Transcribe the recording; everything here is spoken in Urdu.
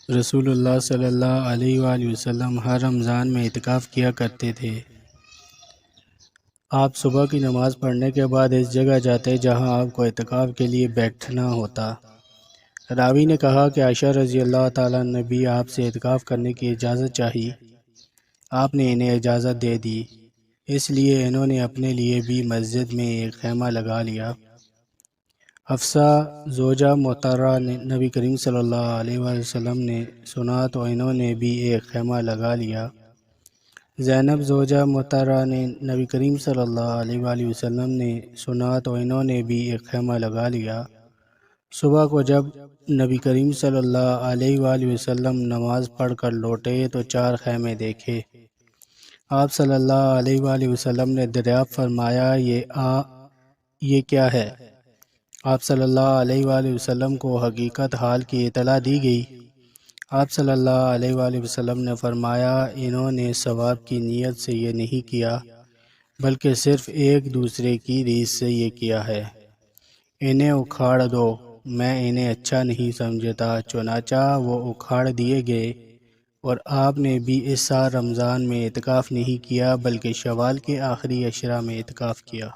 رسول اللہ صلی اللہ علیہ وآلہ وسلم ہر رمضان میں اعتکاف کیا کرتے تھے۔ آپ صبح کی نماز پڑھنے کے بعد اس جگہ جاتے جہاں آپ کو اعتکاف کے لیے بیٹھنا ہوتا۔ راوی نے کہا کہ عائشہ رضی اللہ تعالیٰ نے بھی آپ سے اعتکاف کرنے کی اجازت چاہی۔ آپ نے انہیں اجازت دے دی، اس لیے انہوں نے اپنے لیے بھی مسجد میں ایک خیمہ لگا لیا۔ حفصہ زوجہ محترمہ نے نبی کریم صلی اللہ علیہ وآلہ وسلم نے سنا تو انہوں نے بھی ایک خیمہ لگا لیا۔ زینب زوجہ محترمہ نے نبی کریم صلی اللہ علیہ وآلہ وسلم نے سنا تو انہوں نے بھی ایک خیمہ لگا لیا۔ صبح کو جب نبی کریم صلی اللہ علیہ وآلہ وسلم نماز پڑھ کر لوٹے تو 4 خیمے دیکھے۔ آپ صلی اللہ علیہ وآلہ وسلم نے دریافت فرمایا، یہ کیا ہے؟ آپ صلی اللہ علیہ وآلہ وسلم کو حقیقت حال کی اطلاع دی گئی۔ آپ صلی اللہ علیہ وآلہ وسلم نے فرمایا، انہوں نے ثواب کی نیت سے یہ نہیں کیا بلکہ صرف ایک دوسرے کی ریس سے یہ کیا ہے۔ انہیں اکھاڑ دو، میں انہیں اچھا نہیں سمجھتا۔ چنانچہ وہ اکھاڑ دیے گئے، اور آپ نے بھی اس سال رمضان میں اعتکاف نہیں کیا بلکہ شوال کے آخری عشرہ میں اعتکاف کیا۔